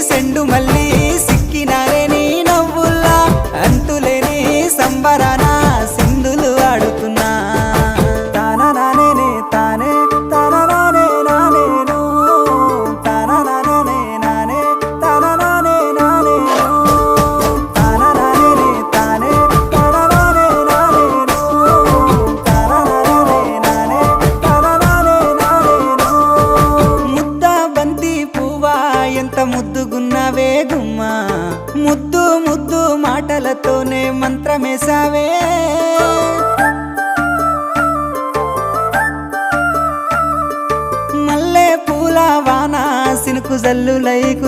సెండు మళ్ళీ సిక్కినారే నీ నవ్వుల్లా అంతులేని సంబరాన సింధులు ఆడుతున్నా తానా నానే తానే తానా నానే నానేను తానా నానే నానే తానా నానే నానేను తానా నానే తానే తానా నానే నానేను తానా నానే నానే తానా నానే నానేను ముద్ద బంతి పువ్వా ఎంత ముద్దుగున్నావే గుమ్మా ముద్దు ముద్దు మాటలతోనే మంత్రమేసావే మల్లె పూల వాన సినుకు జల్లులై